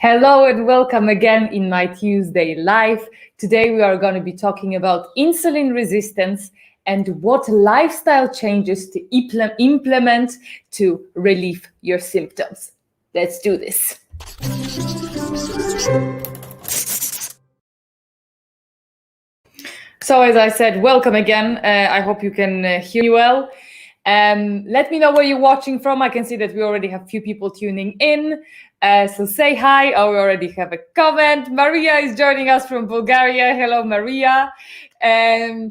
Hello and welcome again in my Tuesday Live. Today we are going to be talking about insulin resistance and what lifestyle changes to implement to relieve your symptoms. Let's do this. So as I said, welcome again. I hope you can hear me well. Let me know where you're watching from. I can see that we already have a few people tuning in. So say hi. Oh, we already have a comment. Maria is joining us from Bulgaria. Hello, Maria.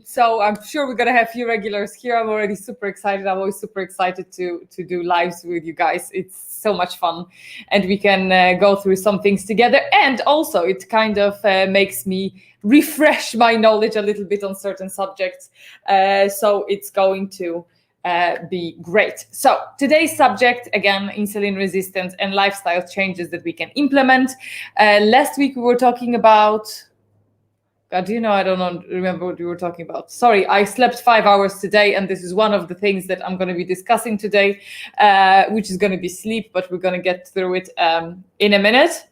So I'm sure we're going to have a few regulars here. I'm already super excited. I'm always super excited to do lives with you guys. It's so much fun. And we can go through some things together. And also it kind of makes me refresh my knowledge a little bit on certain subjects. So it's going to be great. So today's subject, again, insulin resistance and lifestyle changes that we can implement. Last week we were talking about, God, I don't remember what we were talking about. Sorry, I slept 5 hours today, and this is one of the things that I'm going to be discussing today, which is going to be sleep, but we're going to get through it in a minute.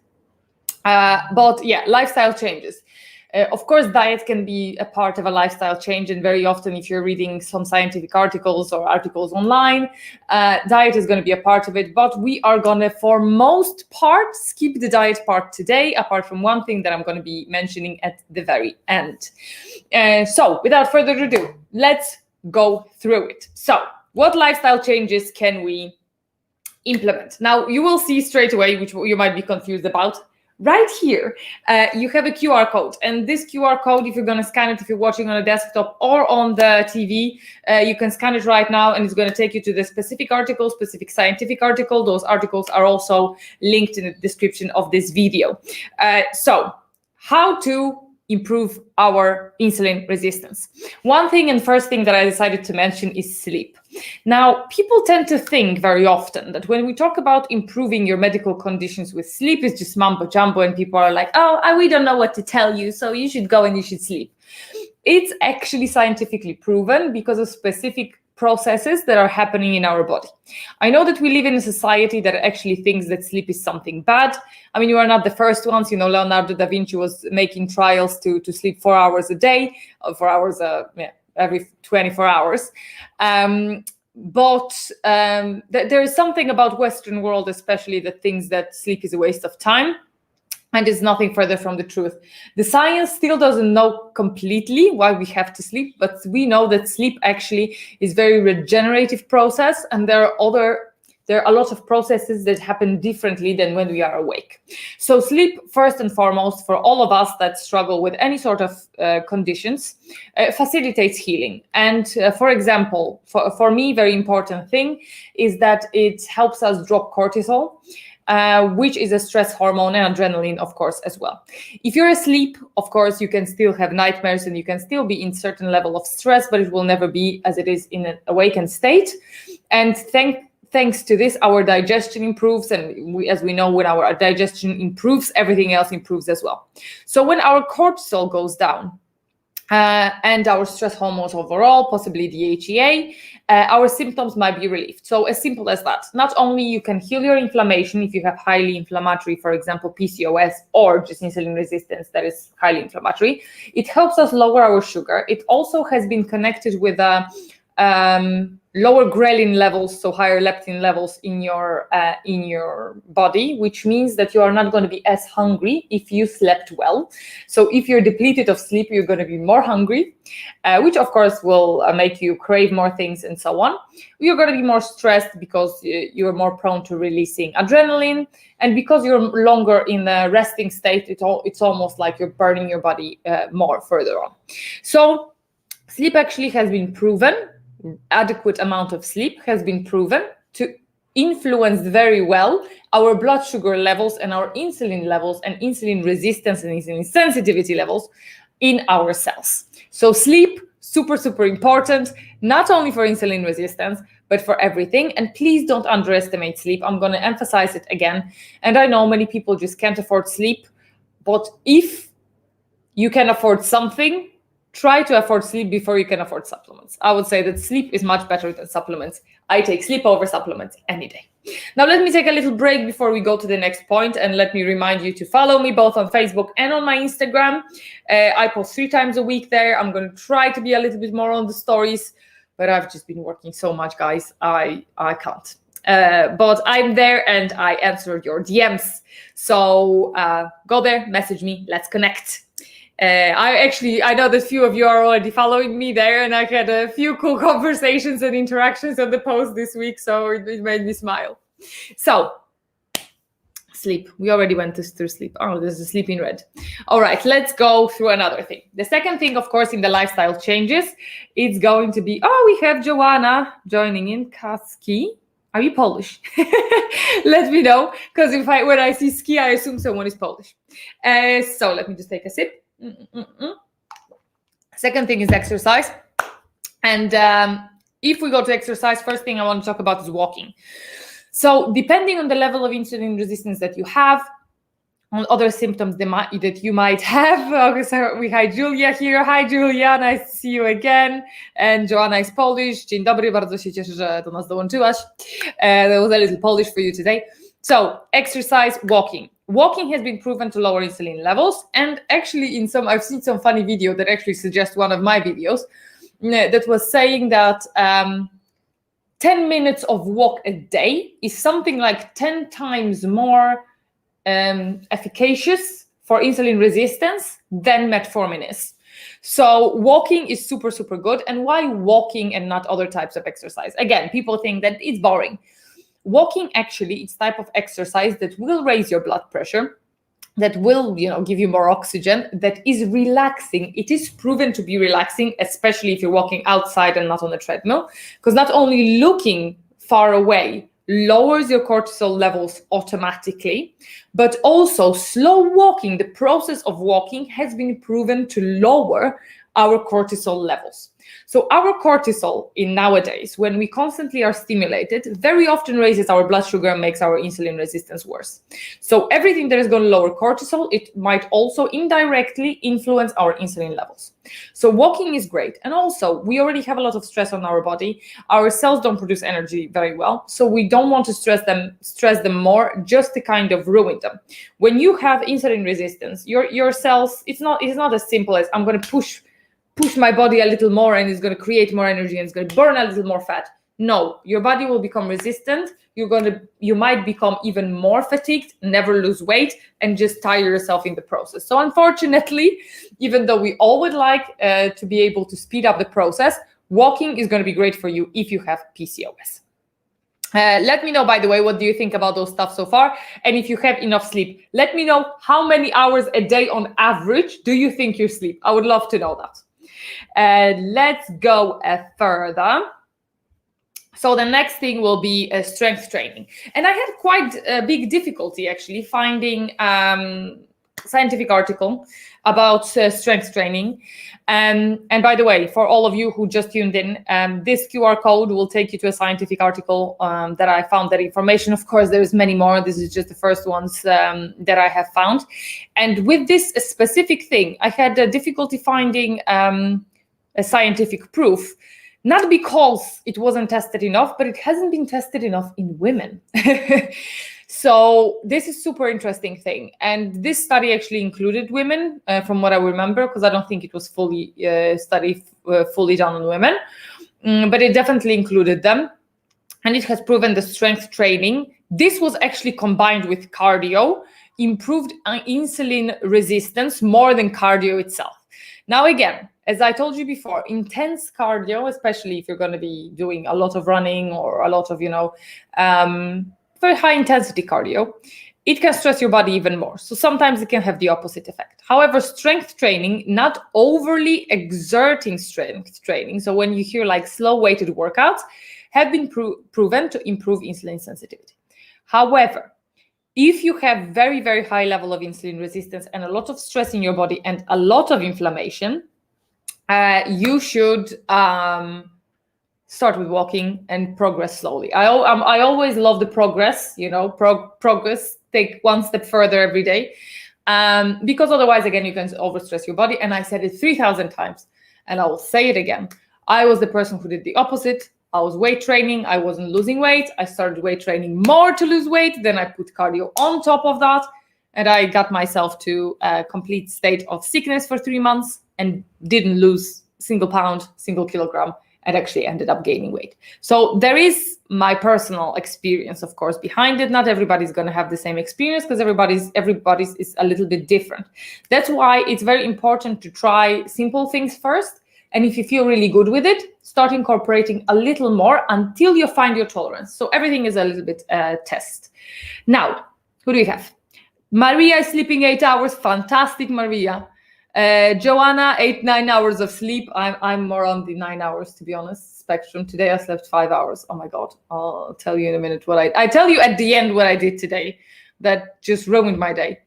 But yeah, lifestyle changes. Of course, diet can be a part of a lifestyle change, and very often if you're reading some scientific articles or articles online, diet is going to be a part of it, but we are going to, for most part, skip the diet part today, apart from one thing that I'm going to be mentioning at the very end. So without further ado, let's go through it. So what lifestyle changes can we implement? Now, you will see straight away, which you might be confused about. Right here, you have a QR code, and this QR code, if you're going to scan it, if you're watching on a desktop or on the TV, you can scan it right now, and it's going to take you to the specific article, specific scientific article. Those articles are also linked in the description of this video. So how to improve our insulin resistance. One thing and first thing that I decided to mention is sleep. Now, people tend to think very often that when we talk about improving your medical conditions with sleep, it's just mumbo jumbo, and people are like, we don't know what to tell you, so you should go and you should sleep. It's actually scientifically proven because of specific processes that are happening in our body. I know that we live in a society that actually thinks that sleep is something bad. I mean, you are not the first ones. Leonardo da Vinci was making trials to sleep 4 hours a day, 4 hours every 24 hours. But there is something about Western world, especially, that thinks that sleep is a waste of time. And it's nothing further from the truth. The science still doesn't know completely why we have to sleep, but we know that sleep actually is very regenerative process, and there are a lot of processes that happen differently than when we are awake. So sleep, first and foremost, for all of us that struggle with any sort of conditions, facilitates healing. And for example, for me, very important thing is that it helps us drop cortisol, which is a stress hormone, and adrenaline, of course, as well. If you're asleep, of course, you can still have nightmares and you can still be in certain level of stress, but it will never be as it is in an awakened state. And thanks to this, our digestion improves, and as we know, when our digestion improves, everything else improves as well. So when our cortisol goes down, and our stress hormones overall, possibly the HEA, our symptoms might be relieved. So as simple as that. Not only you can heal your inflammation if you have highly inflammatory, for example, PCOS or just insulin resistance that is highly inflammatory, it helps us lower our sugar. It also has been connected with lower ghrelin levels, so higher leptin levels in your body, which means that you are not going to be as hungry if you slept well. So if you're depleted of sleep, you're going to be more hungry, which of course will make you crave more things and so on. You're going to be more stressed because you're more prone to releasing adrenaline, and because you're longer in a resting state, it's almost like you're burning your body more further on. So sleep actually has been proven. Adequate amount of sleep has been proven to influence very well our blood sugar levels and our insulin levels and insulin resistance and insulin sensitivity levels in our cells. So sleep, super, super important, not only for insulin resistance, but for everything. And please don't underestimate sleep. I'm going to emphasize it again. And I know many people just can't afford sleep, but if you can afford something, try to afford sleep before you can afford supplements. I would say that sleep is much better than supplements. I take sleep over supplements any day. Now, let me take a little break before we go to the next point, and let me remind you to follow me both on Facebook and on my Instagram. I post 3 times a week there. I'm going to try to be a little bit more on the stories, but I've just been working so much, guys. I can't. But I'm there and I answer your DMs. So go there, message me, let's connect. I know that few of you are already following me there, and I had a few cool conversations and interactions on the post this week, so it made me smile. So, sleep. We already went through sleep. Oh, there's a sleep in red. All right, let's go through another thing. The second thing, of course, in the lifestyle changes, it's going to be, we have Joanna joining in. Kaski. Are you Polish? Let me know, because when I see ski, I assume someone is Polish. So let me just take a sip. Second thing is exercise. And if we go to exercise, first thing I want to talk about is walking. So depending on the level of insulin resistance that you have, on other symptoms that you might have. Okay, so we have Julia here. Hi Julia, nice to see you again. And Joanna is Polish. Dzień dobry, bardzo się cieszę, że do nas dołączyłaś. There was a little Polish for you today. So exercise, walking. Walking has been proven to lower insulin levels, and actually I've seen some funny video that actually suggests one of my videos that was saying that 10 minutes of walk a day is something like 10 times more efficacious for insulin resistance than metformin is. So walking is super, super good. And why walking and not other types of exercise? Again, people think that it's boring. Walking actually is type of exercise that will raise your blood pressure, that will, give you more oxygen, that is relaxing. It is proven to be relaxing, especially if you're walking outside and not on a treadmill, because not only looking far away lowers your cortisol levels automatically, but also slow walking, the process of walking has been proven to lower our cortisol levels. So our cortisol in nowadays, when we constantly are stimulated, very often raises our blood sugar and makes our insulin resistance worse. So everything that is going to lower cortisol, it might also indirectly influence our insulin levels. So walking is great. And also, we already have a lot of stress on our body. Our cells don't produce energy very well. So we don't want to stress them more, just to kind of ruin them. When you have insulin resistance, your cells, it's not as simple as I'm going to push my body a little more and it's going to create more energy and it's going to burn a little more fat. No, your body will become resistant. You might become even more fatigued, never lose weight, and just tire yourself in the process. So unfortunately, even though we all would like to be able to speed up the process, walking is going to be great for you if you have PCOS. Let me know, by the way, what do you think about those stuff so far? And if you have enough sleep, let me know how many hours a day on average do you think you sleep? I would love to know that. Let's go further. So the next thing will be strength training. And I had quite a big difficulty actually finding scientific article about strength training. And by the way, for all of you who just tuned in, this QR code will take you to a scientific article that I found that information. Of course, there's many more. This is just the first ones that I have found. And with this specific thing, I had a difficulty finding a scientific proof, not because it wasn't tested enough, but it hasn't been tested enough in women. So this is super interesting thing. And this study actually included women, from what I remember, because I don't think it was fully fully done on women, but it definitely included them. And it has proven the strength training. This was actually combined with cardio, improved insulin resistance more than cardio itself. Now, again, as I told you before, intense cardio, especially if you're going to be doing a lot of running or a lot of, very high intensity cardio, it can stress your body even more. So sometimes it can have the opposite effect. However, strength training, not overly exerting strength training, so when you hear like slow weighted workouts, have been proven to improve insulin sensitivity. However, if you have very, very high level of insulin resistance and a lot of stress in your body and a lot of inflammation, you should start with walking and progress slowly. I always love the progress, progress, take one step further every day, because otherwise, again, you can overstress your body. And I said it 3,000 times. And I will say it again. I was the person who did the opposite. I was weight training. I wasn't losing weight. I started weight training more to lose weight. Then I put cardio on top of that. And I got myself to a complete state of sickness for 3 months and didn't lose single pound, single kilogram, and actually ended up gaining weight. So there is my personal experience, of course, behind it. Not everybody's going to have the same experience because everybody's is a little bit different. That's why it's very important to try simple things first. And if you feel really good with it, start incorporating a little more until you find your tolerance. So everything is a little bit test. Now, who do we have? Maria is sleeping 8 hours. Fantastic, Maria. Joanna, 8-9 hours of sleep. I'm more on the 9 hours, to be honest, spectrum. Today I slept 5 hours. Oh my God. I'll tell you in a minute what I tell you at the end what I did today. That just ruined my day.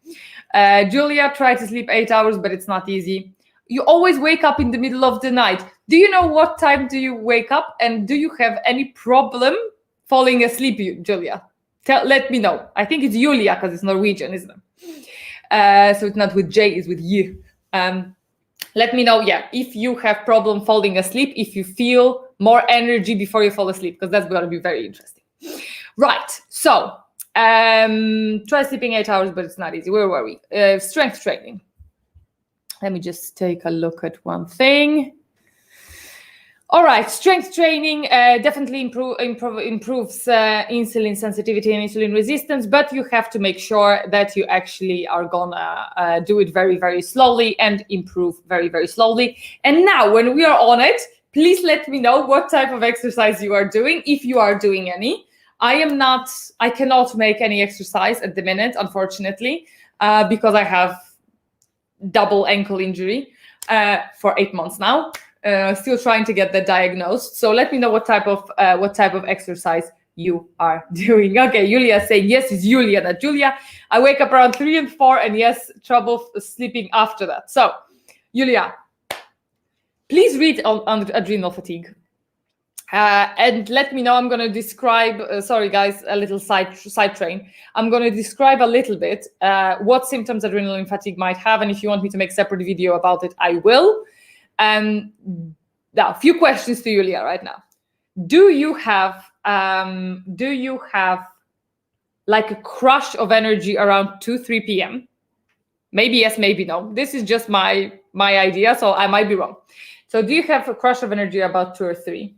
Julia, try to sleep 8 hours, but it's not easy. You always wake up in the middle of the night. Do you know what time do you wake up? And do you have any problem falling asleep, Julia? Let me know. I think it's Julia because it's Norwegian, isn't it? So it's not with J, it's with Y. Let me know, if you have problem falling asleep, if you feel more energy before you fall asleep, because that's going to be very interesting. Right, so try sleeping 8 hours, but it's not easy. Where were we? Strength training. Let me just take a look at one thing. All right, strength training definitely improves insulin sensitivity and insulin resistance, but you have to make sure that you actually are gonna do it very, very slowly and improve very, very slowly. And now when we are on it, please let me know what type of exercise you are doing, if you are doing any. I cannot make any exercise at the minute, unfortunately, because I have double ankle injury for 8 months now. Still trying to get that diagnosed. So let me know what type of exercise you are doing. Okay, Julia saying yes, it's Julia, not Julia. I wake up around 3 and 4, and yes, trouble sleeping after that. So, Julia, please read on adrenal fatigue. And let me know. I'm going to describe, sorry guys, a little side train. I'm going to describe a little bit what symptoms adrenal fatigue might have. And if you want me to make a separate video about it, I will. Now, a few questions to Julia right now. Do you have like a crush of energy around 2-3 p.m.? Maybe yes, maybe no. This is just my idea, so I might be wrong. So do you have a crush of energy about 2 or 3?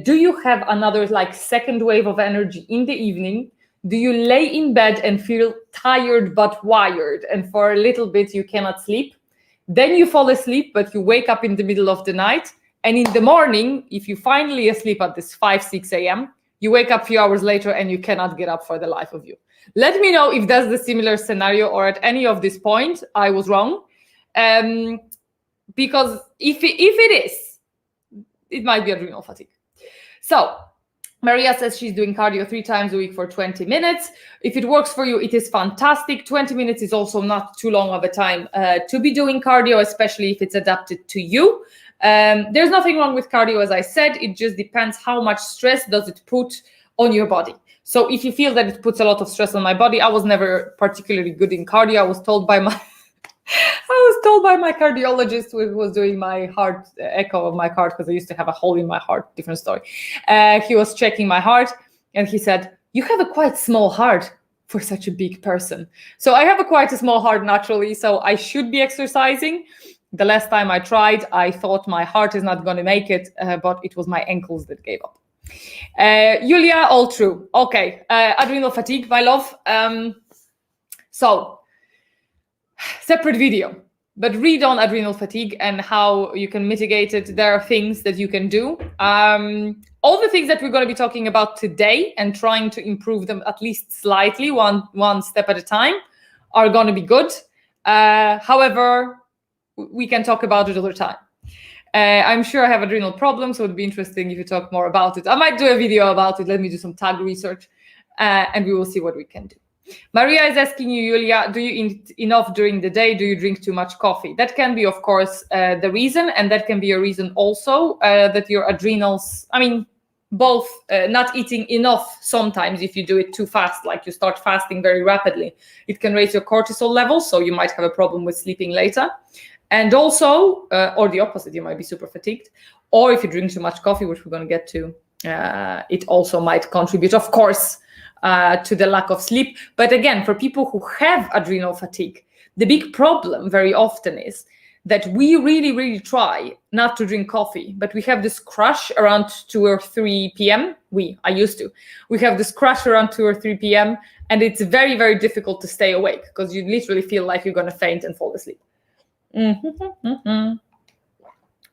Do you have another like second wave of energy in the evening? Do you lay in bed and feel tired but wired, and for a little bit you cannot sleep? Then you fall asleep, but you wake up in the middle of the night. And in the morning, if you finally asleep at this 5-6 a.m., you wake up a few hours later and you cannot get up for the life of you. Let me know if that's the similar scenario, or at any of this point I was wrong. Because if it is, it might be adrenal fatigue. So Maria says she's doing cardio 3 times a week for 20 minutes. If it works for you, it is fantastic. 20 minutes is also not too long of a time to be doing cardio, especially if it's adapted to you. There's nothing wrong with cardio, as I said. It just depends how much stress does it put on your body. So if you feel that it puts a lot of stress on my body, I was never particularly good in cardio. I was told by my cardiologist who was doing my heart echo of my heart, because I used to have a hole in my heart, different story. He was checking my heart and he said, you have a quite small heart for such a big person. So I have quite a small heart naturally, so I should be exercising. The last time I tried, I thought my heart is not going to make it, but it was my ankles that gave up. Julia, all true. Okay, adrenal fatigue, my love. So, separate video, but read on adrenal fatigue and how you can mitigate it. There are things that you can do. All the things that we're going to be talking about today and trying to improve them at least slightly, one step at a time, are going to be good. However, we can talk about it other time. I'm sure I have adrenal problems, so it'd be interesting if you talk more about it. I might do a video about it. Let me do some tag research, and we will see what we can do. Maria is asking you, Julia, do you eat enough during the day? Do you drink too much coffee? That can be, of course, the reason, and that can be a reason also that your adrenals, both not eating enough sometimes if you do it too fast, like you start fasting very rapidly. It can raise your cortisol levels, so you might have a problem with sleeping later. And also, or the opposite, you might be super fatigued. Or if you drink too much coffee, which we're going to get to, it also might contribute, of course, to the lack of sleep. But again, for people who have adrenal fatigue, the big problem very often is that we really, really try not to drink coffee, but we have this crush around 2 or 3 p.m. We have this crush around 2 or 3 p.m. and it's very, very difficult to stay awake because you literally feel like you're going to faint and fall asleep.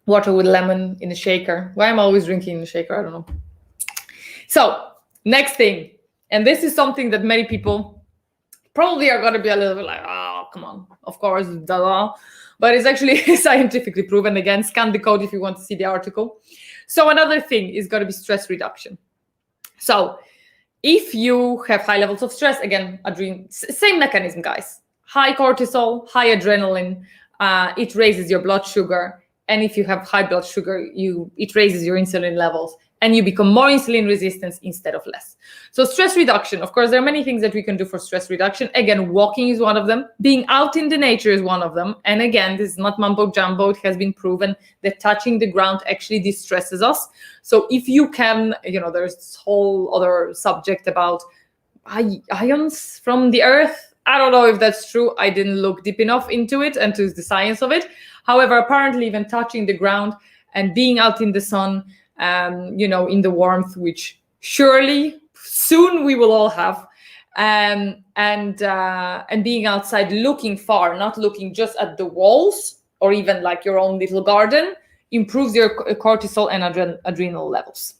Water with lemon in a shaker. Why am I always drinking in a shaker? I don't know. So next thing, and this is something that many people probably are going to be a little bit like, oh, come on, of course, but it's actually scientifically proven. Again, scan the code if you want to see the article. So another thing is going to be stress reduction. So if you have high levels of stress, again, same mechanism, guys. High cortisol, high adrenaline, it raises your blood sugar. And if you have high blood sugar, it raises your insulin levels and you become more insulin resistant instead of less. So stress reduction, of course, there are many things that we can do for stress reduction. Again, walking is one of them. Being out in the nature is one of them. And again, this is not mumbo jumbo. It has been proven that touching the ground actually distresses us. So if you can, there's this whole other subject about ions from the earth. I don't know if that's true. I didn't look deep enough into it and to the science of it. However, apparently even touching the ground and being out in the sun, in the warmth, which surely soon we will all have, and being outside looking far, not looking just at the walls or even like your own little garden, improves your cortisol and adrenal levels.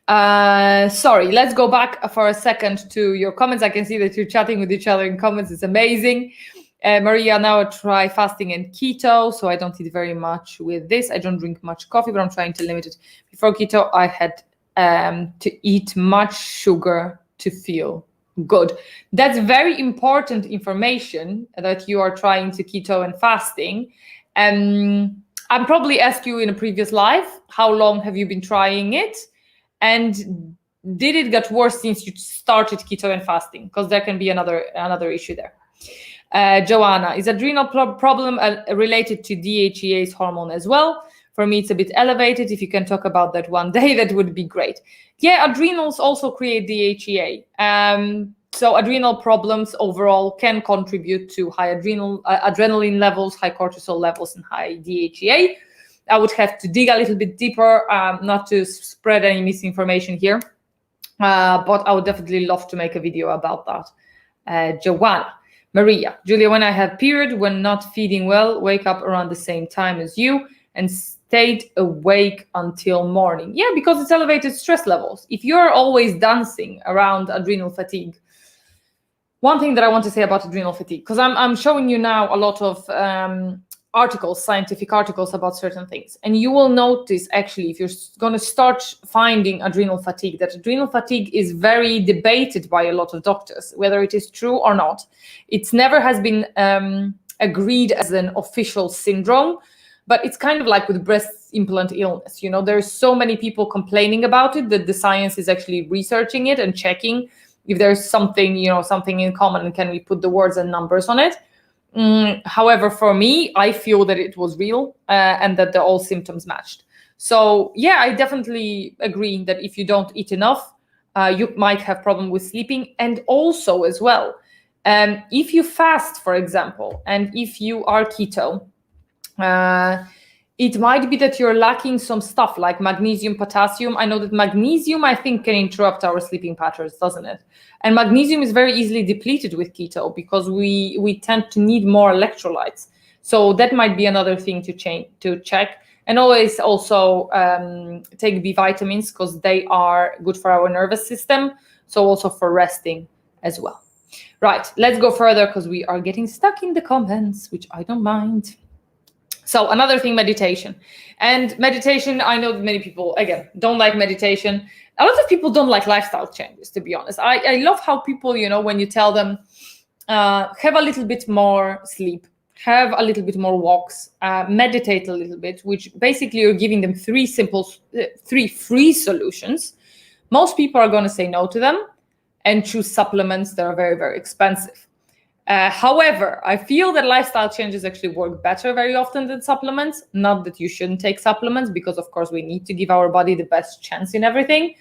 Sorry, let's go back for a second to your comments. I can see that you're chatting with each other in comments. It's amazing. Maria, now I try fasting and keto, so I don't eat very much with this. I don't drink much coffee, but I'm trying to limit it. Before keto, I had to eat much sugar to feel good. That's very important information that you are trying to keto and fasting. I probably asked you in a previous live, how long have you been trying it? And did it get worse since you started keto and fasting? Because there can be another issue there. Joanna, is adrenal problem related to DHEA's hormone as well? For me, it's a bit elevated. If you can talk about that one day, that would be great. Yeah, adrenals also create DHEA. So adrenal problems overall can contribute to high adrenaline levels, high cortisol levels, and high DHEA. I would have to dig a little bit deeper, not to spread any misinformation here, but I would definitely love to make a video about that. Joanna. Maria, Julia, when I have period, when not feeding well, wake up around the same time as you and stayed awake until morning. Yeah, because it's elevated stress levels. If you're always dancing around adrenal fatigue, one thing that I want to say about adrenal fatigue, because I'm showing you now a lot of scientific articles about certain things. And you will notice, actually, if you're going to start finding adrenal fatigue, that adrenal fatigue is very debated by a lot of doctors, whether it is true or not. It never has been agreed as an official syndrome, but it's kind of like with breast implant illness. There's so many people complaining about it that the science is actually researching it and checking if there's something in common and can we put the words and numbers on it. However, for me, I feel that it was real and that all symptoms matched. So yeah, I definitely agree that if you don't eat enough, you might have problem with sleeping. And also as well, if you fast, for example, and if you are keto, it might be that you're lacking some stuff like magnesium, potassium. I know that magnesium, I think, can interrupt our sleeping patterns, doesn't it? And magnesium is very easily depleted with keto because we tend to need more electrolytes. So that might be another thing to check. And always also take B vitamins because they are good for our nervous system. So also for resting as well. Right, let's go further because we are getting stuck in the comments, which I don't mind. So another thing, meditation. And meditation, I know that many people, again, don't like meditation. A lot of people don't like lifestyle changes, to be honest. I love how people, when you tell them, have a little bit more sleep, have a little bit more walks, meditate a little bit, which basically you're giving them three free solutions. Most people are going to say no to them and choose supplements that are very, very expensive. However, I feel that lifestyle changes actually work better very often than supplements. Not that you shouldn't take supplements, because of course we need to give our body the best chance in everything.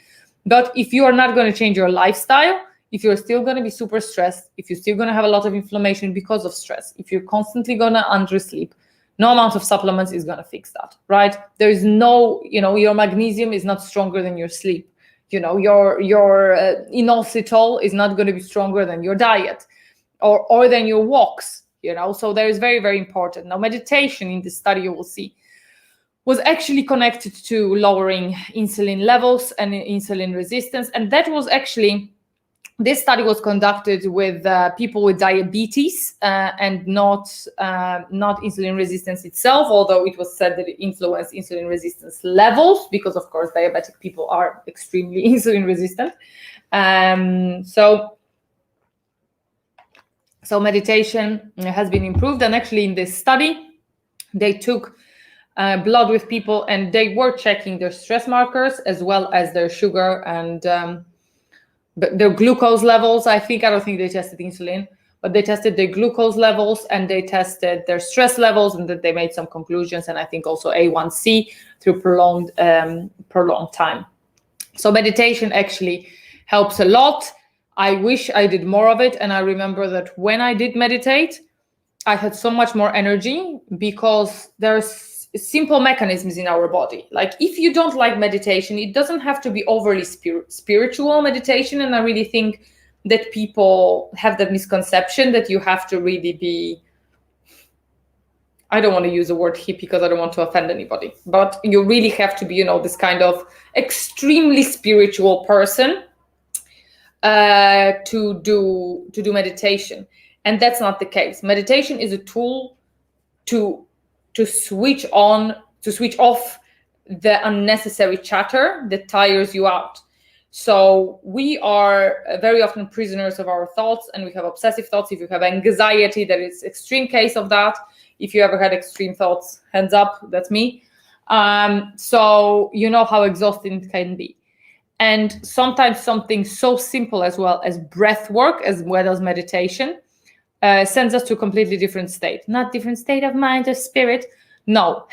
But if you are not going to change your lifestyle, if you're still going to be super stressed, if you're still going to have a lot of inflammation because of stress, if you're constantly going to undersleep, no amount of supplements is going to fix that, right? There is no, your magnesium is not stronger than your sleep. Your inositol is not going to be stronger than your diet or than your walks, So there is very, very important. Now, meditation in this study, you will see, was actually connected to lowering insulin levels and insulin resistance. And that was actually, this study was conducted with people with diabetes and not insulin resistance itself, although it was said that it influenced insulin resistance levels, because of course diabetic people are extremely insulin resistant. So meditation has been improved. And actually in this study, they took blood with people and they were checking their stress markers as well as their sugar and their glucose levels. I don't think they tested insulin, but they tested their glucose levels and they tested their stress levels, and that they made some conclusions, and I think also A1C through prolonged time. So meditation actually helps a lot. I wish I did more of it. And I remember that when I did meditate, I had so much more energy, because there's simple mechanisms in our body. Like if you don't like meditation, it doesn't have to be overly spiritual meditation. And I really think that people have that misconception that you have to really be, I don't want to use the word hippie because I don't want to offend anybody, but you really have to be, this kind of extremely spiritual person to do meditation. And that's not the case. Meditation is a tool to switch off the unnecessary chatter that tires you out. So we are very often prisoners of our thoughts, and we have obsessive thoughts. If you have anxiety, that is extreme case of that. If you ever had extreme thoughts, hands up, that's me. So you know how exhausting it can be. And sometimes something so simple as well as breath work, as well as meditation, sends us to a completely different state. Not different state of mind or spirit. No,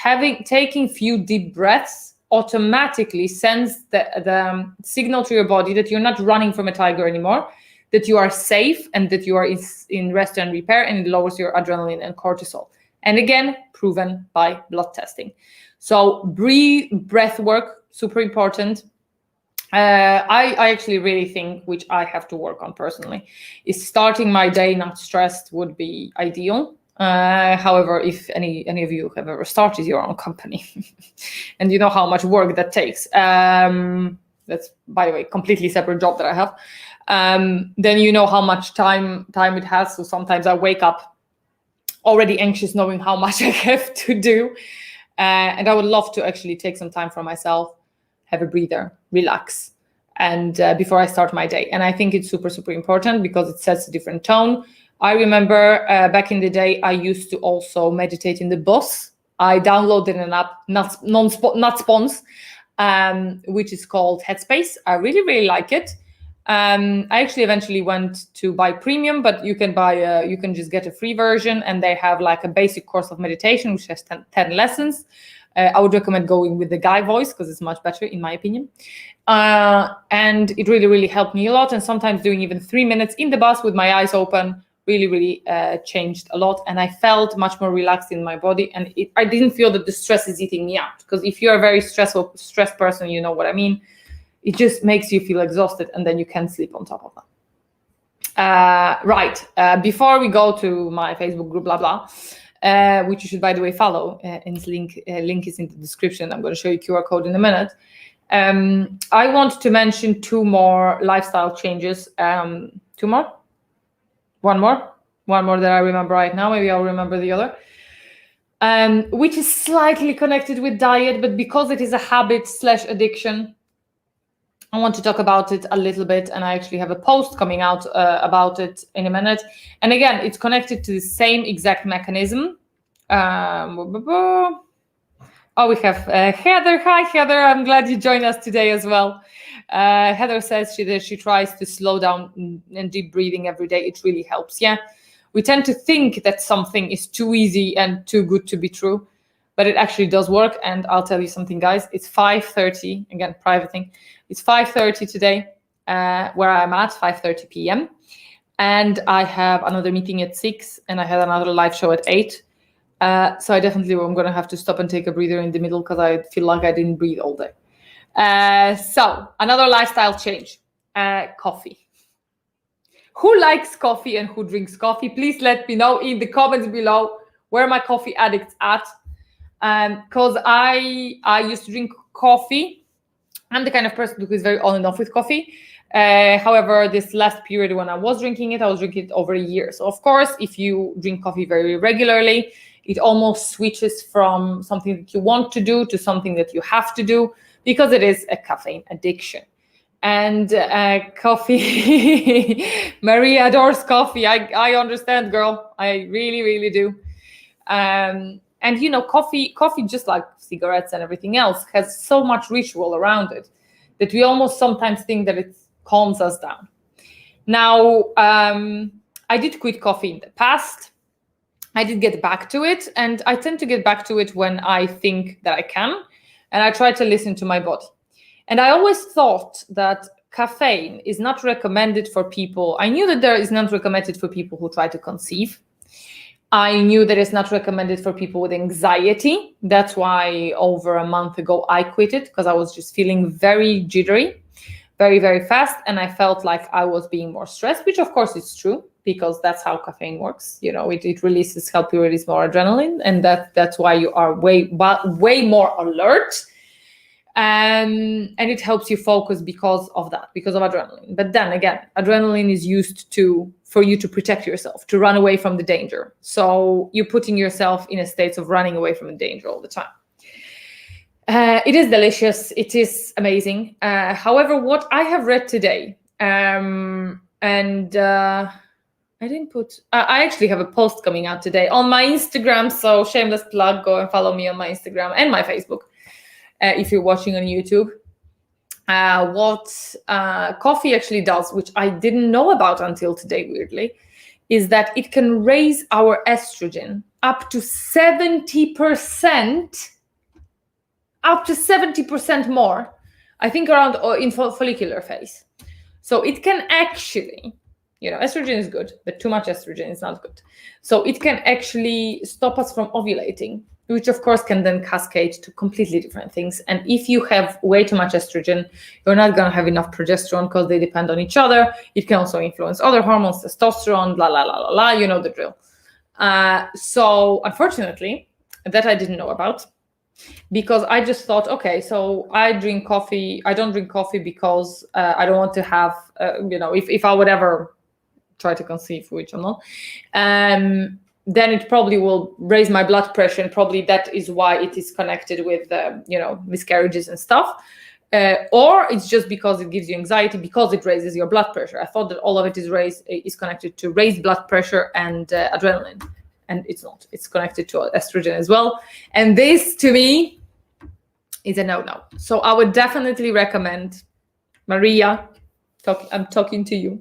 taking few deep breaths automatically sends the signal to your body that you're not running from a tiger anymore, that you are safe and that you are in rest and repair, and it lowers your adrenaline and cortisol. And again, proven by blood testing. So breath work, super important. I actually really think, which I have to work on personally, is starting my day not stressed would be ideal. However, if any of you have ever started your own company and you know how much work that takes, that's, by the way, completely separate job that I have, then you know how much time it has. So sometimes I wake up already anxious knowing how much I have to do. And I would love to actually take some time for myself, have a breather, relax, and before I start my day. And I think it's super, super important because it sets a different tone. I remember back in the day, I used to also meditate in the bus. I downloaded an app, not spons, which is called Headspace. I really, really like it. I actually eventually went to buy premium, but you can just get a free version, and they have like a basic course of meditation, which has 10 lessons. I would recommend going with the guy voice because it's much better in my opinion. And it really, really helped me a lot. And sometimes doing even 3 minutes in the bus with my eyes open really, really changed a lot. And I felt much more relaxed in my body. And I didn't feel that the stress is eating me out, because if you're a very stressed person, you know what I mean. It just makes you feel exhausted, and then you can't sleep on top of that. Right. Before we go to my Facebook group, blah, blah, which you should, by the way, follow. And link is in the description. I'm going to show you QR code in a minute. I want to mention 2 more lifestyle changes. 2 more? One more that I remember right now. Maybe I'll remember the other. Which is slightly connected with diet, but because it is a habit/addiction, I want to talk about it a little bit, and I actually have a post coming out about it in a minute. And again, it's connected to the same exact mechanism. Oh, we have Heather. Hi, Heather. I'm glad you joined us today as well. Heather says she tries to slow down and deep breathing every day. It really helps. Yeah. We tend to think that something is too easy and too good to be true, but it actually does work. And I'll tell you something, guys. It's 5:30, again, private thing. It's 5:30 today, where I'm at, 5:30 p.m. And I have another meeting at 6, and I had another live show at 8. So I definitely am going to have to stop and take a breather in the middle because I feel like I didn't breathe all day. So another lifestyle change, coffee. Who likes coffee and who drinks coffee? Please let me know in the comments below where my coffee addicts at. Because I used to drink coffee. I'm the kind of person who is very on and off with coffee. However, this last period when I was drinking it over a year. So of course, if you drink coffee very regularly, it almost switches from something that you want to do to something that you have to do, because it is a caffeine addiction. And coffee, Maria adores coffee. I understand, girl. I really, really do. And you know, coffee, just like cigarettes and everything else, has so much ritual around it that we almost sometimes think that it calms us down. Now, I did quit coffee in the past. I did get back to it, and I tend to get back to it when I think that I can, and I try to listen to my body. And I always thought that caffeine is not recommended for people. I knew that there is not recommended for people who try to conceive. I knew that it's not recommended for people with anxiety. That's why over a month ago, I quit it, because I was just feeling very jittery, very, very fast. And I felt like I was being more stressed, which of course is true, because that's how caffeine works. You know, it helps you release more adrenaline. And that's why you are way more alert. And it helps you focus because of adrenaline. But then again, adrenaline is used for you to protect yourself, to run away from the danger. So you're putting yourself in a state of running away from the danger all the time. It is delicious. It is amazing. However, what I have read today, I actually have a post coming out today on my Instagram. So shameless plug, go and follow me on my Instagram and my Facebook. If you're watching on YouTube, what coffee actually does, which I didn't know about until today, weirdly, is that it can raise our estrogen up to 70%, more, I think around in follicular phase. So it can actually, you know, estrogen is good, but too much estrogen is not good. So it can actually stop us from ovulating, which of course can then cascade to completely different things. And if you have way too much estrogen, you're not going to have enough progesterone, because they depend on each other. It can also influence other hormones, testosterone, you know the drill. So unfortunately, that I didn't know about, because I just thought, okay, so I drink coffee. I don't drink coffee because I don't want to have, if I would ever try to conceive, which I'm not, then it probably will raise my blood pressure, and probably that is why it is connected with, miscarriages and stuff. Or it's just because it gives you anxiety, because it raises your blood pressure. I thought that all of it is connected to raised blood pressure and adrenaline, and it's not. It's connected to estrogen as well. And this, to me, is a no-no. So I would definitely recommend, Maria, I'm talking to you,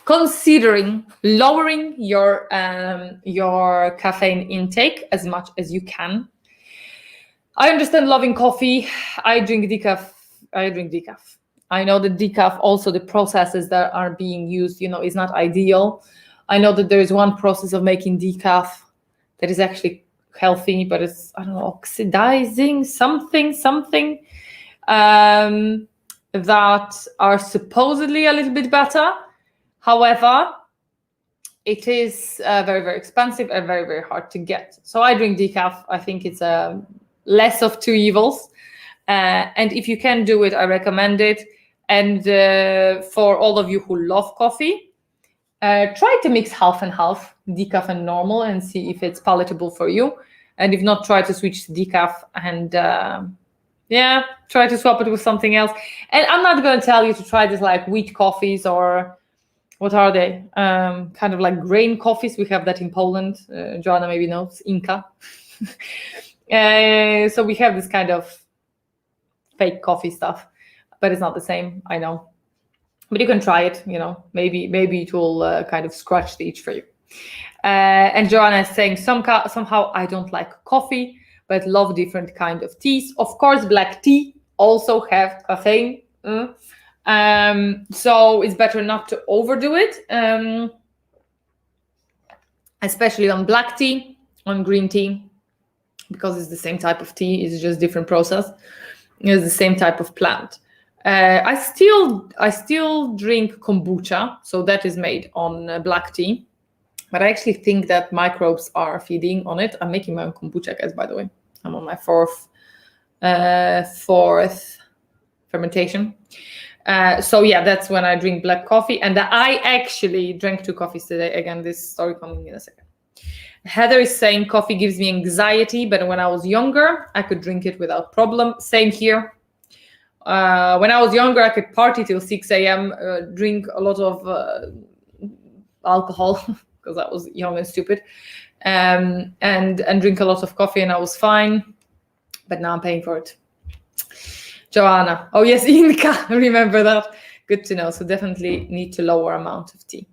considering lowering your caffeine intake as much as you can. I understand loving coffee. I drink decaf. I know that decaf, also the processes that are being used, is not ideal. I know that there is one process of making decaf that is actually healthy, but it's, I don't know, oxidizing something that are supposedly a little bit better. However, it is very, very expensive and very, very hard to get. So I drink decaf. I think it's less of two evils. And if you can do it, I recommend it. And for all of you who love coffee, try to mix half and half, decaf and normal, and see if it's palatable for you. And if not, try to switch to decaf and try to swap it with something else. And I'm not going to tell you to try this like wheat coffees, or what are they? Kind of like grain coffees. We have that in Poland. Joanna maybe knows, Inca. So we have this kind of fake coffee stuff, but it's not the same, I know. But you can try it, maybe it will kind of scratch the itch for you. And Joanna is saying, somehow I don't like coffee, but love different kind of teas. Of course, black tea also have caffeine. So it's better not to overdo it, especially on black tea, on green tea, because it's the same type of tea, it's just different process. It's the same type of plant. I still drink kombucha, so that is made on black tea. But I actually think that microbes are feeding on it. I'm making my own kombucha, guys, by the way. I'm on my fourth fermentation. So yeah, that's when I drink black coffee. And I actually drank 2 coffees today. Again, this story coming in a second. Heather is saying coffee gives me anxiety, but when I was younger, I could drink it without problem. Same here. When I was younger, I could party till 6 a.m., drink a lot of alcohol, because I was young and stupid, and drink a lot of coffee, and I was fine. But now I'm paying for it. Joanna, oh yes, Inka, remember that. Good to know. So definitely need to lower amount of tea.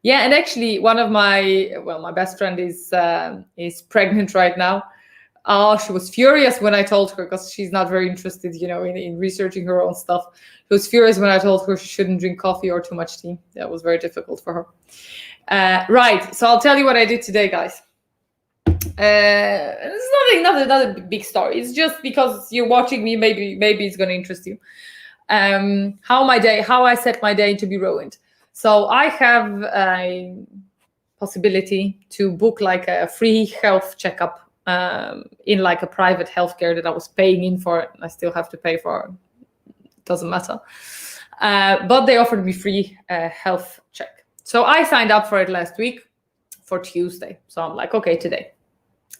Yeah, and actually, one of my best friend is pregnant right now. Oh, she was furious when I told her, because she's not very interested, in researching her own stuff. She was furious when I told her she shouldn't drink coffee or too much tea. That was very difficult for her. Right, so I'll tell you what I did today, guys. It's not a big story. It's just because you're watching me, maybe it's going to interest you. How I set my day to be ruined. So I have a possibility to book like a free health checkup in like a private healthcare that I was paying in for. I still have to pay for. It doesn't matter. But they offered me free health check. So I signed up for it last week for Tuesday. So I'm like, okay, today.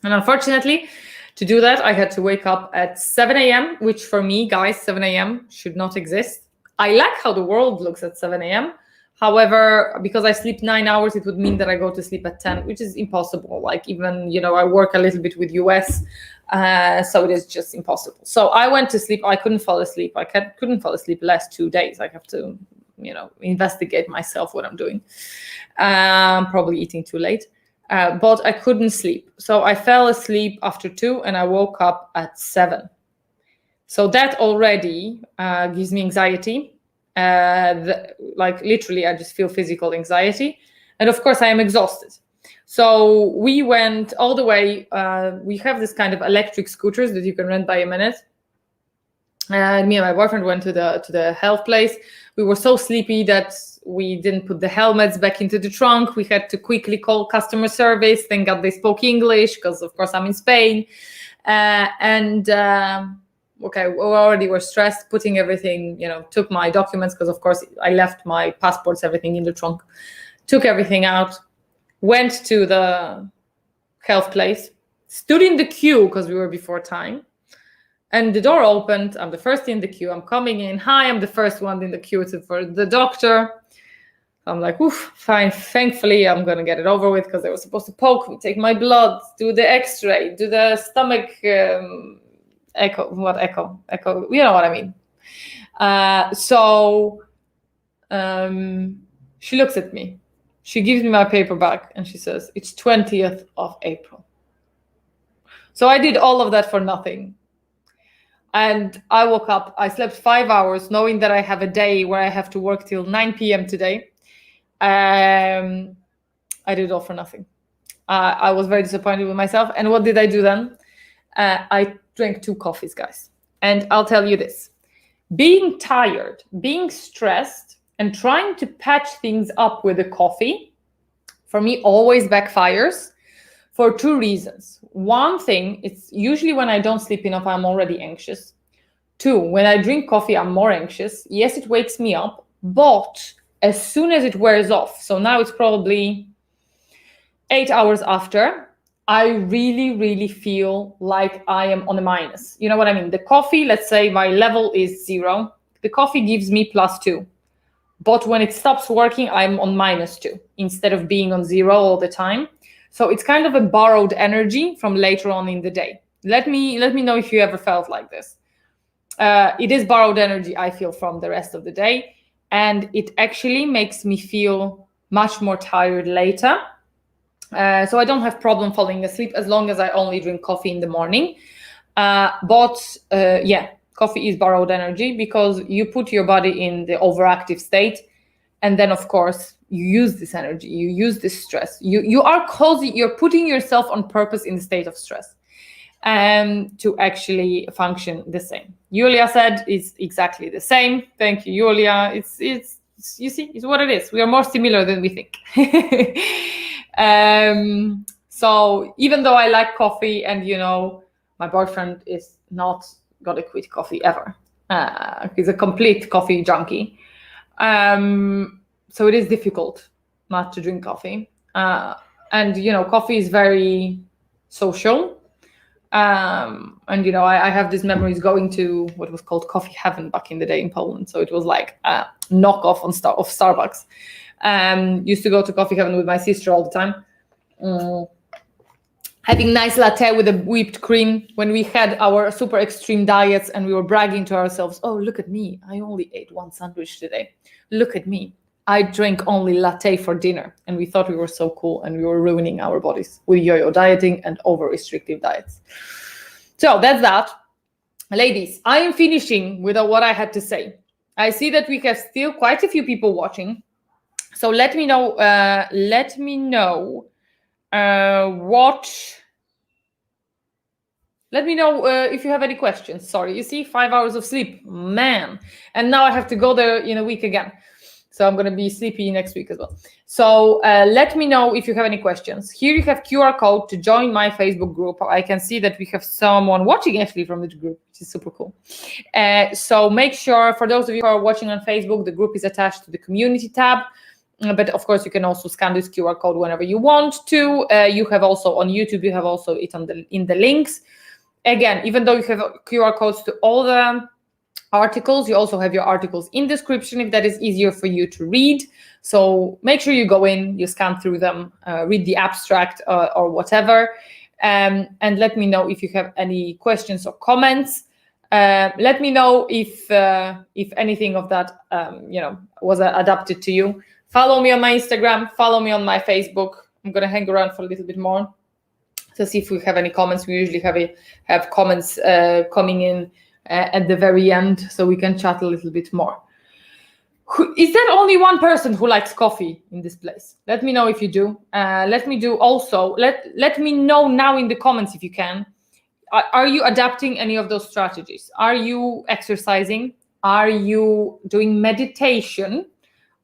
And unfortunately, to do that, I had to wake up at 7 a.m., which for me, guys, 7 a.m. should not exist. I like how the world looks at 7 a.m. However, because I sleep 9 hours, it would mean that I go to sleep at 10, which is impossible. Like even, I work a little bit with US, so it is just impossible. So I went to sleep. I couldn't fall asleep. I couldn't fall asleep last 2 days. I have to, investigate myself what I'm doing. Probably eating too late. But I couldn't sleep. So I fell asleep after 2 and I woke up at 7. So that already gives me anxiety. Like literally, I just feel physical anxiety. And of course, I am exhausted. So we went all the way. We have this kind of electric scooters that you can rent by a minute. Me and my boyfriend went to the health place. We were so sleepy that we didn't put the helmets back into the trunk. We had to quickly call customer service. Thank God they spoke English, because of course I'm in Spain. Okay, we already were stressed, putting everything, took my documents, because of course I left my passports, everything in the trunk, took everything out, went to the health place, stood in the queue because we were before time. And the door opened. I'm the first in the queue. I'm coming in. Hi, I'm the first one in the queue for the doctor. I'm like, oof, fine. Thankfully, I'm going to get it over with, because they were supposed to poke me, take my blood, do the x-ray, do the stomach echo. What echo? Echo. You know what I mean. So she looks at me. She gives me my paper back and she says, it's 20th of April. So I did all of that for nothing. And I woke up, I slept 5 hours knowing that I have a day where I have to work till 9 p.m. today. I did it all for nothing. I was very disappointed with myself. And what did I do then? I drank 2 coffees, guys. And I'll tell you this. Being tired, being stressed, and trying to patch things up with a coffee, for me, always backfires. For 2 reasons. One thing, it's usually when I don't sleep enough, I'm already anxious. 2, when I drink coffee, I'm more anxious. Yes, it wakes me up, but as soon as it wears off, so now it's probably 8 hours after, I really, really feel like I am on a minus. You know what I mean? The coffee, let's say my level is 0. The coffee gives me +2. But when it stops working, I'm on -2 instead of being on 0 all the time. So it's kind of a borrowed energy from later on in the day. Let me know if you ever felt like this. It is borrowed energy I feel from the rest of the day. And it actually makes me feel much more tired later. So I don't have problem falling asleep as long as I only drink coffee in the morning. But coffee is borrowed energy because you put your body in the overactive state, and then of course you use this energy, you use this stress. You're putting yourself on purpose in the state of stress to actually function the same. Julia said it's exactly the same. Thank you, Julia. It's you see, it's what it is. We are more similar than we think. So even though I like coffee, and my boyfriend is not gonna quit coffee ever. He's a complete coffee junkie. So it is difficult not to drink coffee. And coffee is very social. And I have these memories going to what was called Coffee Heaven back in the day in Poland. So it was like a knockoff of Starbucks. Used to go to Coffee Heaven with my sister all the time. Having nice latte with a whipped cream when we had our super extreme diets, and we were bragging to ourselves, oh, look at me, I only ate one sandwich today. Look at me, I drank only latte for dinner. And we thought we were so cool, and we were ruining our bodies with yo-yo dieting and over-restrictive diets. So that's that. Ladies, I am finishing with what I had to say. I see that we have still quite a few people watching. So let me know if you have any questions. Sorry, you see, 5 hours of sleep, man. And now I have to go there in a week again. So I'm going to be sleepy next week as well. So let me know if you have any questions. Here you have QR code to join my Facebook group. I can see that we have someone watching actually from the group, which is super cool. So make sure, for those of you who are watching on Facebook, the group is attached to the community tab. But of course, you can also scan this QR code whenever you want to. You have also on YouTube, you have also it in the links. Again, even though you have QR codes to all the articles, you also have your articles in description if that is easier for you to read. So make sure you go in, you scan through them, read the abstract or whatever, and let me know if you have any questions or comments. Let me know if anything of that was adapted to you. Follow me on my Instagram, follow me on my Facebook. I'm going to hang around for a little bit more to see if we have any comments. We usually have comments coming in at the very end, so we can chat a little bit more. Is there only one person who likes coffee in this place? Let me know if you do. Let me know now in the comments if you can. Are you adapting any of those strategies? Are you exercising? Are you doing meditation?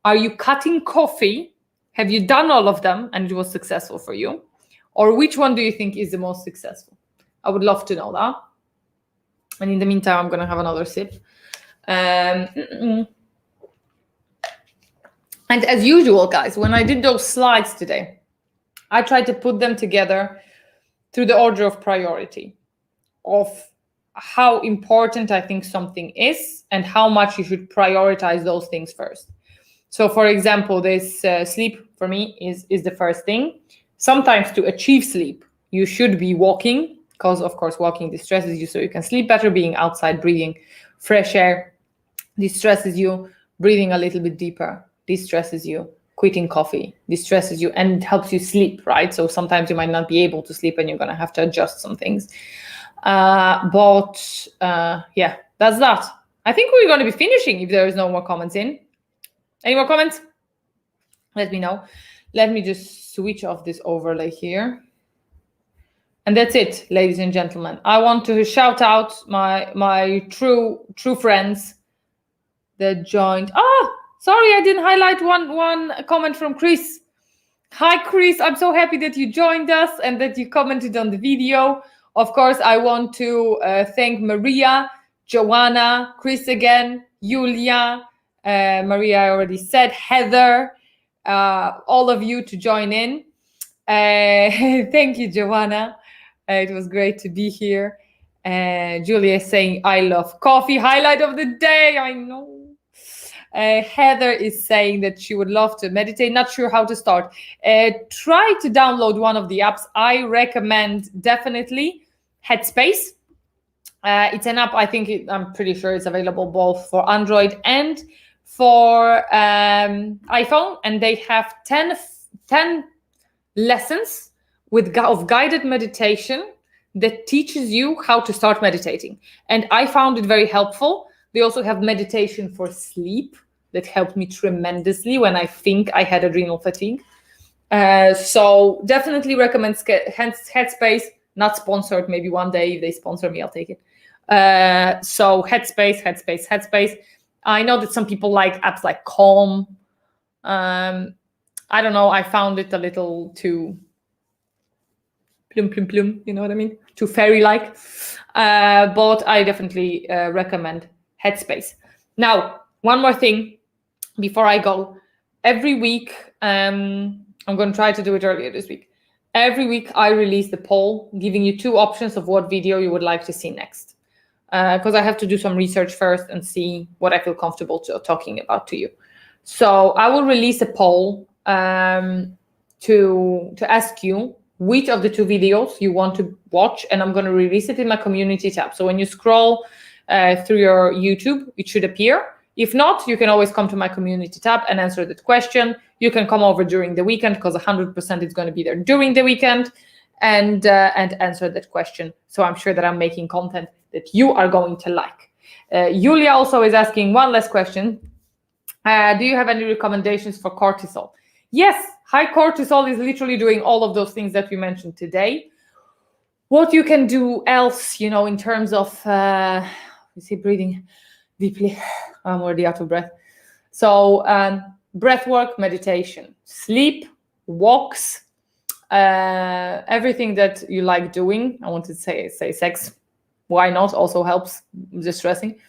Are you cutting coffee? Have you done all of them and it was successful for you? Or which one do you think is the most successful? I would love to know that. And in the meantime, I'm going to have another sip. And as usual, guys, when I did those slides today, I tried to put them together through the order of priority of how important I think something is and how much you should prioritize those things first. So, for example, this sleep for me is the first thing. Sometimes to achieve sleep, you should be walking, because, of course, walking distresses you so you can sleep better. Being outside, breathing fresh air distresses you. Breathing a little bit deeper distresses you. Quitting coffee distresses you and helps you sleep, right? So sometimes you might not be able to sleep and you're going to have to adjust some things. That's that. I think we're going to be finishing if there is no more comments in. Any more comments? Let me know. Let me just switch off this overlay here. And that's it, ladies and gentlemen. I want to shout out my true friends that joined. Sorry, I didn't highlight one comment from Chris. Hi, Chris. I'm so happy that you joined us and that you commented on the video. Of course, I want to thank Maria, Joanna, Chris again, Julia, Maria, I already said, Heather, all of you to join in. Thank you, Joanna. It was great to be here. Julia is saying, I love coffee. Highlight of the day. I know. Heather is saying that she would love to meditate. Not sure how to start. Try to download one of the apps. I recommend definitely Headspace. It's an app. I'm pretty sure it's available both for Android and for iPhone. And they have 10 lessons of guided meditation that teaches you how to start meditating. And I found it very helpful. They also have meditation for sleep that helped me tremendously when I think I had adrenal fatigue. So definitely recommend Headspace, not sponsored. Maybe one day if they sponsor me, I'll take it. So Headspace. I know that some people like apps like Calm. I don't know. I found it a little too plum, you know what I mean? Too fairy-like. But I definitely recommend Headspace. Now, one more thing before I go. Every week, I'm going to try to do it earlier this week. Every week, I release the poll, giving you 2 options of what video you would like to see next. Because I have to do some research first and see what I feel comfortable talking about to you. So I will release a poll to ask you which of the 2 videos you want to watch, and I'm going to release it in my community tab. So when you scroll through your YouTube, it should appear. If not, you can always come to my community tab and answer that question. You can come over during the weekend because 100% is going to be there during the weekend and answer that question. So I'm sure that I'm making content that you are going to like. Julia also is asking one last question. Do you have any recommendations for cortisol? Yes, high cortisol is literally doing all of those things that we mentioned today. What you can do else, in terms of, breathing deeply. I'm already out of breath. So breath work, meditation, sleep, walks, everything that you like doing. I wanted to say sex. Why not? Also helps distressing.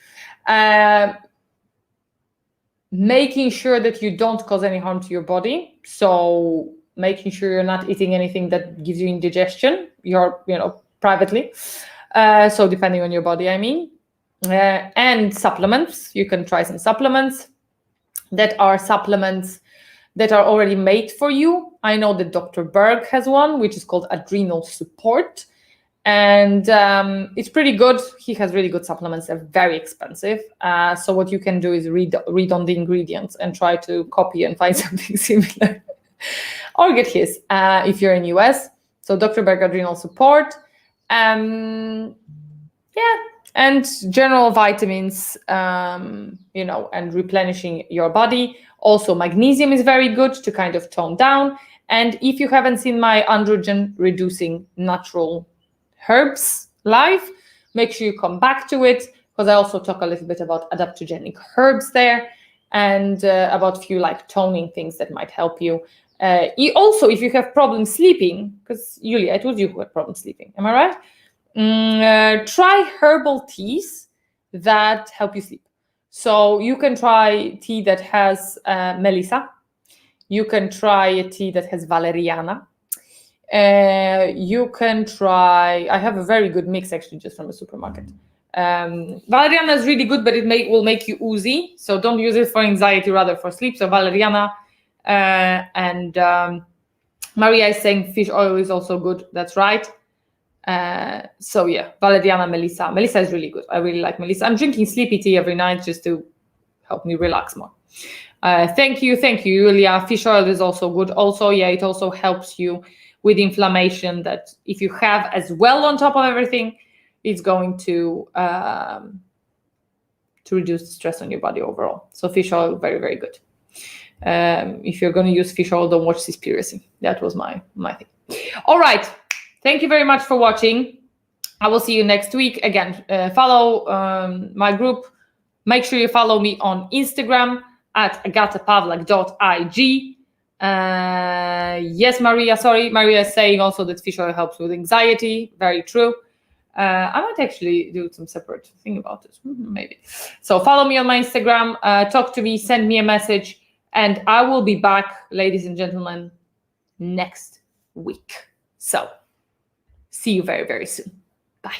Making sure that you don't cause any harm to your body. So making sure you're not eating anything that gives you indigestion, privately. So depending on your body, I mean. And supplements. You can try some supplements that are already made for you. I know that Dr. Berg has one, which is called Adrenal Support. And it's pretty good. He has really good supplements. They're very expensive. So what you can do is read on the ingredients and try to copy and find something similar. Or get his if you're in US. So Dr. Berg Adrenal Support. And general vitamins, and replenishing your body. Also, magnesium is very good to kind of tone down. And if you haven't seen my androgen reducing natural herbs live, make sure you come back to it, because I also talk a little bit about adaptogenic herbs there and about a few toning things that might help you. Also, if you have problems sleeping, because Julia, I told you who had problems sleeping, am I right? Try herbal teas that help you sleep. So you can try tea that has melissa. You can try a tea that has valeriana. You can try, I have a very good mix actually just from the supermarket. Valeriana is really good, but it will make you oozy. So don't use it for anxiety, rather for sleep. So valeriana and Maria is saying fish oil is also good. That's right. So yeah, valeriana, melissa. Melissa is really good. I really like melissa. I'm drinking sleepy tea every night just to help me relax more. Thank you, Julia. Fish oil is also good. Also, yeah, it also helps you with inflammation that if you have as well on top of everything, it's going to reduce the stress on your body overall. So fish oil, very, very good. If you're going to use fish oil, don't watch Seaspiracy. That was my thing. All right. Thank you very much for watching. I will see you next week. Again, follow my group. Make sure you follow me on Instagram at agatapawlak.ig. Yes, Maria. Sorry, Maria is saying also that fish oil helps with anxiety. Very true. I might actually do some separate thing about this. Maybe. So follow me on my Instagram. Talk to me. Send me a message. And I will be back, ladies and gentlemen, next week. So see you very, very soon. Bye.